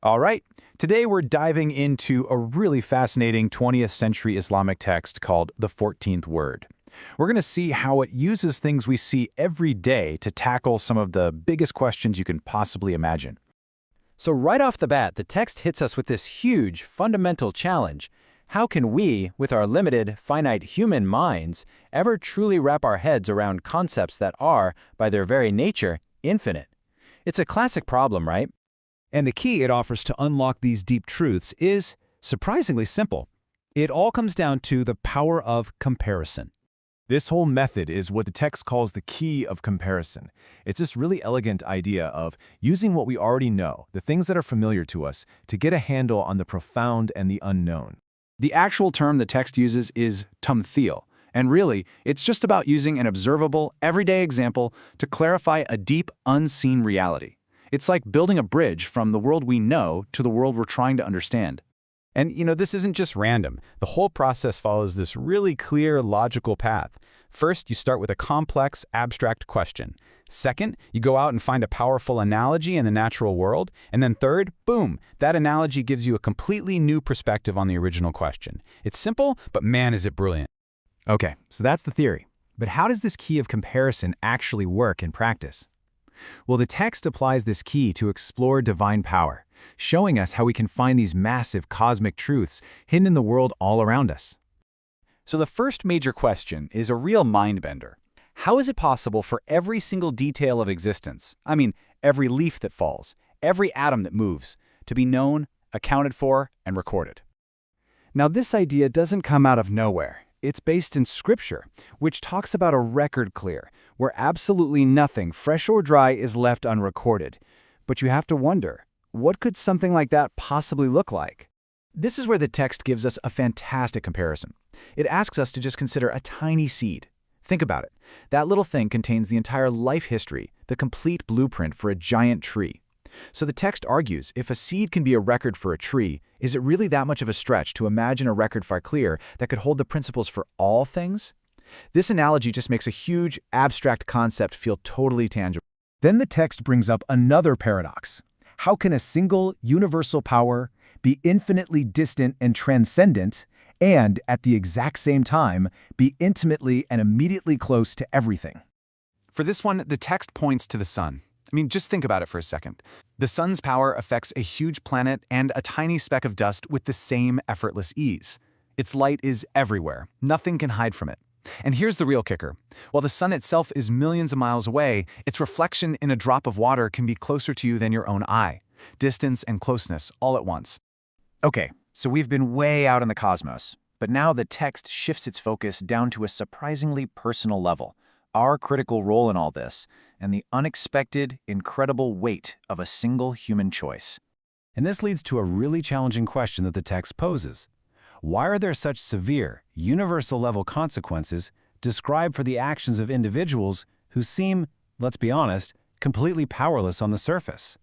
All right, today we're diving into a really fascinating 20th century Islamic text called the 14th Word. We're going to see how it uses things we see every day to tackle some of the biggest questions you can possibly imagine. So right off the bat, the text hits us with this huge, fundamental challenge. How can we, with our limited, finite human minds, ever truly wrap our heads around concepts that are, by their very nature, infinite? It's a classic problem, right? And the key it offers to unlock these deep truths is surprisingly simple. It all comes down to the power of comparison. This whole method is what the text calls the key of comparison. It's this really elegant idea of using what we already know, the things that are familiar to us, to get a handle on the profound and the unknown. The actual term the text uses is tamthil, and really, it's just about using an observable, everyday example to clarify a deep, unseen reality. It's like building a bridge from the world we know to the world we're trying to understand. And this isn't just random. The whole process follows this really clear, logical path. First, you start with a complex, abstract question. Second, you go out and find a powerful analogy in the natural world. And then third, boom, that analogy gives you a completely new perspective on the original question. It's simple, but man, is it brilliant. Okay, so that's the theory. But how does this key of comparison actually work in practice? Well, the text applies this key to explore divine power, showing us how we can find these massive cosmic truths hidden in the world all around us. So the first major question is a real mind-bender. How is it possible for every single detail of existence, I mean, every leaf that falls, every atom that moves, to be known, accounted for, and recorded? Now, this idea doesn't come out of nowhere. It's based in Scripture, which talks about a record clear, where absolutely nothing, fresh or dry, is left unrecorded. But you have to wonder, what could something like that possibly look like? This is where the text gives us a fantastic comparison. It asks us to just consider a tiny seed. Think about it. That little thing contains the entire life history, the complete blueprint for a giant tree. So the text argues, if a seed can be a record for a tree, is it really that much of a stretch to imagine a record far clear that could hold the principles for all things? This analogy just makes a huge, abstract concept feel totally tangible. Then the text brings up another paradox. How can a single, universal power be infinitely distant and transcendent, and, at the exact same time, be intimately and immediately close to everything? For this one, the text points to the sun. I mean, just think about it for a second. The sun's power affects a huge planet and a tiny speck of dust with the same effortless ease. Its light is everywhere. Nothing can hide from it. And here's the real kicker. While the sun itself is millions of miles away, its reflection in a drop of water can be closer to you than your own eye. Distance and closeness all at once. Okay, so we've been way out in the cosmos, but now the text shifts its focus down to a surprisingly personal level. Our critical role in all this, and the unexpected, incredible weight of a single human choice. And this leads to a really challenging question that the text poses. Why are there such severe, universal-level consequences described for the actions of individuals who seem, let's be honest, completely powerless on the surface?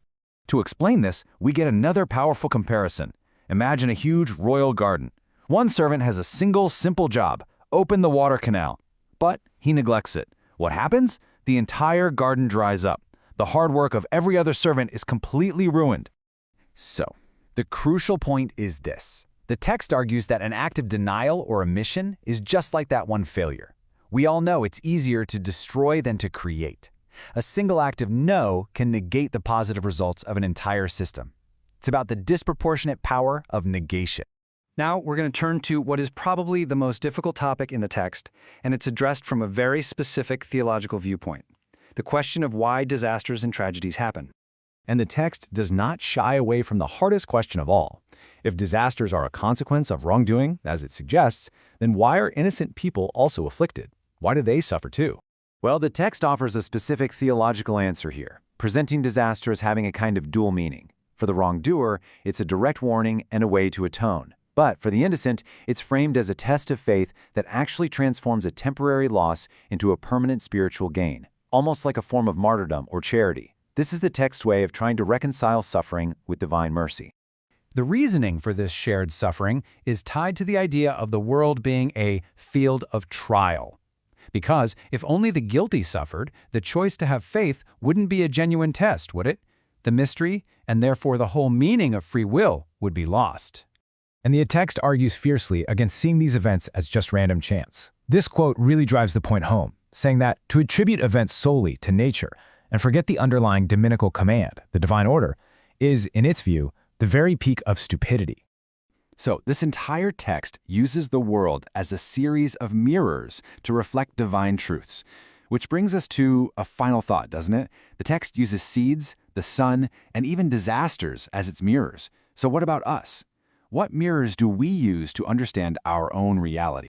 To explain this, we get another powerful comparison. Imagine a huge royal garden. One servant has a single, simple job: open the water canal. But he neglects it. What happens? The entire garden dries up. The hard work of every other servant is completely ruined. So, the crucial point is this. The text argues that an act of denial or omission is just like that one failure. We all know it's easier to destroy than to create. A single act of no can negate the positive results of an entire system. It's about the disproportionate power of negation. Now we're going to turn to what is probably the most difficult topic in the text, and it's addressed from a very specific theological viewpoint: the question of why disasters and tragedies happen. And the text does not shy away from the hardest question of all. If disasters are a consequence of wrongdoing, as it suggests, then why are innocent people also afflicted? Why do they suffer too? Well, the text offers a specific theological answer here, presenting disaster as having a kind of dual meaning. For the wrongdoer, it's a direct warning and a way to atone. But for the innocent, it's framed as a test of faith that actually transforms a temporary loss into a permanent spiritual gain, almost like a form of martyrdom or charity. This is the text's way of trying to reconcile suffering with divine mercy. The reasoning for this shared suffering is tied to the idea of the world being a field of trial. Because if only the guilty suffered, the choice to have faith wouldn't be a genuine test, would it? The mystery and therefore the whole meaning of free will would be lost. And the text argues fiercely against seeing these events as just random chance. This quote really drives the point home, saying that to attribute events solely to nature and forget the underlying dominical command, the divine order, is, in its view, the very peak of stupidity. So this entire text uses the world as a series of mirrors to reflect divine truths, which brings us to a final thought, doesn't it? The text uses seeds, the sun, and even disasters as its mirrors. So what about us? What mirrors do we use to understand our own reality?